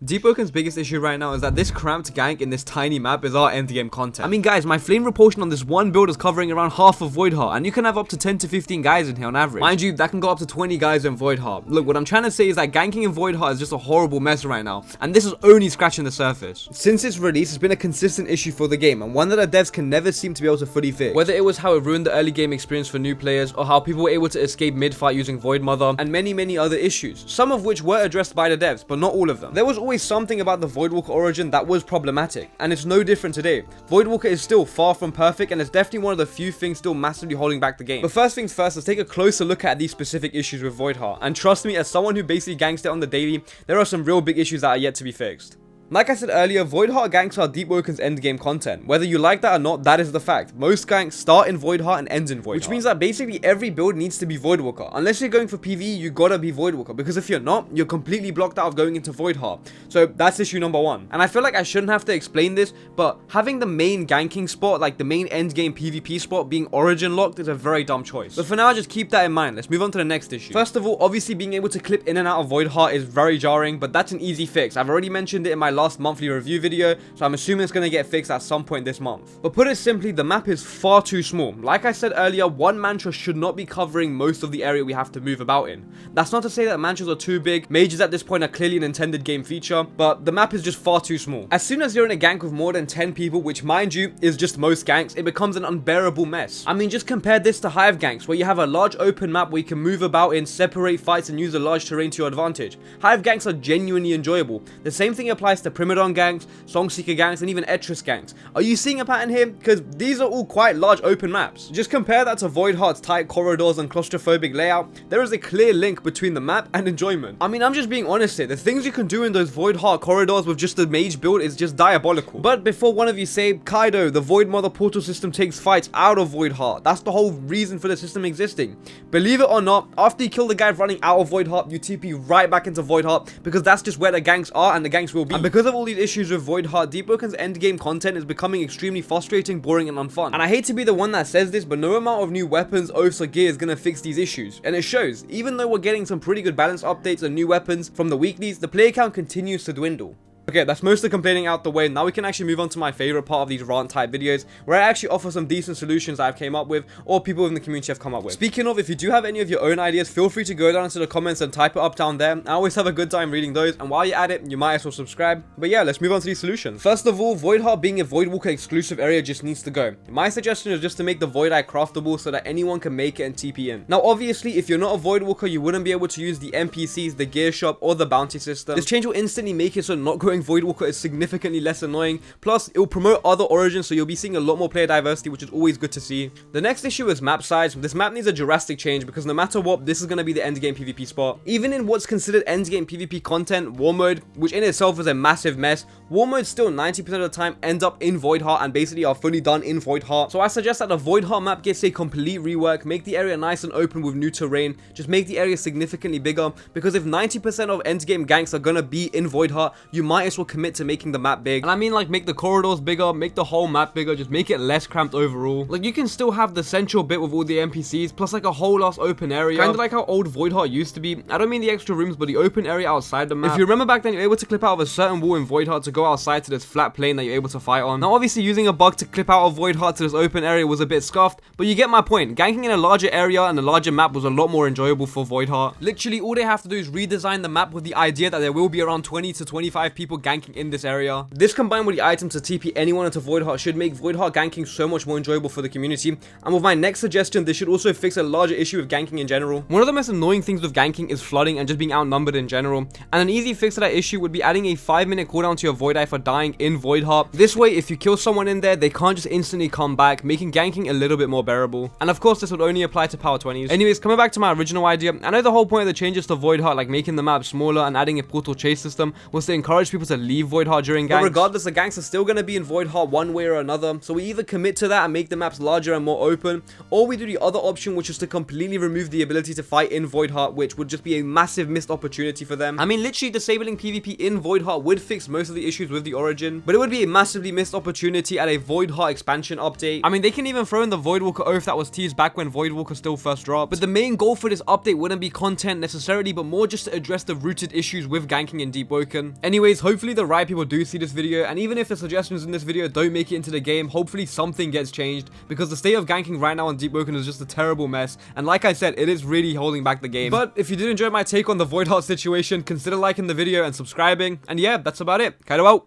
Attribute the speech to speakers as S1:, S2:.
S1: Deepwoken's biggest issue right now is that this cramped gank in this tiny map is our endgame content. I mean guys, my flame repulsion on this one build is covering around half of Voidheart, and you can have up to 10 to 15 guys in here on average. Mind you, that can go up to 20 guys in Voidheart. Look, what I'm trying to say is that ganking in Voidheart is just a horrible mess right now, and this is only scratching the surface. Since its release, it's been a consistent issue for the game, and one that the devs can never seem to be able to fully fix. Whether it was how it ruined the early game experience for new players, or how people were able to escape mid-fight using Void Mother, and many other issues, some of which were addressed by the devs, but not all of them. There was always something about the Voidwalker origin that was problematic, and it's no different today. Voidwalker is still far from perfect, and it's definitely one of the few things still massively holding back the game. But first things first, let's take a closer look at these specific issues with Voidheart, and trust me, as someone who basically ganks it on the daily, there are some real big issues that are yet to be fixed. Like I said earlier, Voidheart ganks are Deepwoken's endgame content. Whether you like that or not, that is the fact. Most ganks start in Voidheart and ends in Voidheart. Which means that basically every build needs to be Voidwalker. Unless you're going for PvE, you gotta be Voidwalker. Because if you're not, you're completely blocked out of going into Voidheart. So that's issue number one. And I feel like I shouldn't have to explain this, but having the main ganking spot, like the main endgame PvP spot, being origin locked is a very dumb choice. But for now, just keep that in mind. Let's move on to the next issue. First of all, obviously being able to clip in and out of Voidheart is very jarring, but that's an easy fix. I've already mentioned it in my last monthly review video, so I'm assuming it's going to get fixed at some point this month. But put it simply, the map is far too small. Like I said earlier, one mantra should not be covering most of the area we have to move about in. That's not to say that mantras are too big. Mages at this point are clearly an intended game feature, but the map is just far too small. As soon as you're in a gank with more than 10 people, which mind you is just most ganks, it becomes an unbearable mess. I mean, just compare this to Hive ganks, where you have a large open map where you can move about in, separate fights, and use a large terrain to your advantage. Hive ganks are genuinely enjoyable. The same thing applies to Primadon ganks, Songseeker ganks, and even Etris ganks. Are you seeing a pattern here? Because these are all quite large open maps. Just compare that to Voidheart's tight corridors and claustrophobic layout. There is a clear link between the map and enjoyment. I mean, I'm just being honest here. The things you can do in those Voidheart corridors with just the mage build is just diabolical. But before one of you say, Kaido, the Void Mother portal system takes fights out of Voidheart. That's the whole reason for the system existing. Believe it or not, after you kill the guy running out of Voidheart, you TP right back into Voidheart, because that's just where the ganks are and the ganks will be. And because of all these issues with Voidheart, Deepwoken's endgame content is becoming extremely frustrating, boring, and unfun. And I hate to be the one that says this, but no amount of new weapons, oaths, or gear is gonna fix these issues. And it shows. Even though we're getting some pretty good balance updates and new weapons from the weeklies, the player count continues to dwindle. Okay, that's most of the complaining out the way. Now we can actually move on to my favorite part of these rant type videos, where I actually offer some decent solutions that I've came up with, or people in the community have come up with. Speaking of, if you do have any of your own ideas, feel free to go down into the comments and type it up down there. I always have a good time reading those, and while you're at it, you might as well subscribe. But yeah, let's move on to these solutions. First of all, Voidheart being a Voidwalker exclusive area just needs to go. My suggestion is just to make the Void Eye craftable so that anyone can make it and TP in. Now obviously, if you're not a Voidwalker, you wouldn't be able to use the NPCs, the gear shop, or the bounty system. This change will instantly make it so not going Voidwalker is significantly less annoying. Plus, it will promote other origins, so you'll be seeing a lot more player diversity, which is always good to see. The next issue is map size. This map needs a drastic change, because no matter what, this is going to be the endgame PvP spot. Even in what's considered endgame PvP content, War Mode, which in itself is a massive mess, War Mode still 90% of the time ends up in Voidheart and basically are fully done in Voidheart. So I suggest that the Voidheart map gets a complete rework, make the area nice and open with new terrain, just make the area significantly bigger, because if 90% of endgame ganks are going to be in Voidheart, you might as well commit to making the map big. And I mean, like, make the corridors bigger, make the whole map bigger, just make it less cramped overall. Like, you can still have the central bit with all the NPCs, plus like a whole ass open area, kind of like how old Voidheart used to be. I don't mean the extra rooms, but the open area outside the map. If you remember back then, you're able to clip out of a certain wall in Voidheart to go outside to this flat plane that you're able to fight on. Now obviously using a bug to clip out of Voidheart to this open area was a bit scuffed, but you get my point. Ganking in a larger area and a larger map was a lot more enjoyable for Voidheart. Literally all they have to do is redesign the map with the idea that there will be around 20 to 25 people ganking in this area. This combined with the items to TP anyone into Voidheart should make Voidheart ganking so much more enjoyable for the community. And with my next suggestion, this should also fix a larger issue with ganking in general. One of the most annoying things with ganking is flooding and just being outnumbered in general. And an easy fix to that issue would be adding a 5-minute cooldown to your Void Eye for dying in Voidheart. This way, if you kill someone in there, they can't just instantly come back, making ganking a little bit more bearable. And of course, this would only apply to power 20s. Anyways, coming back to my original idea, I know the whole point of the changes to Voidheart, like making the map smaller and adding a portal chase system, was to encourage people to leave Voidheart during ganks. But regardless, the ganks are still going to be in Voidheart one way or another, so we either commit to that and make the maps larger and more open, or we do the other option, which is to completely remove the ability to fight in Voidheart, which would just be a massive missed opportunity for them. I mean, literally disabling PvP in Voidheart would fix most of the issues with the origin, but it would be a massively missed opportunity at a Voidheart expansion update. I mean, they can even throw in the Voidwalker oath that was teased back when Voidwalker still first dropped, but the main goal for this update wouldn't be content necessarily, but more just to address the rooted issues with ganking in Deepwoken. Anyways, hopefully hopefully the right people do see this video, and even if the suggestions in this video don't make it into the game, hopefully something gets changed, because the state of ganking right now on Deepwoken is just a terrible mess, and like I said, it is really holding back the game. But if you did enjoy my take on the Voidheart situation, consider liking the video and subscribing, and yeah, that's about it. Kaido out.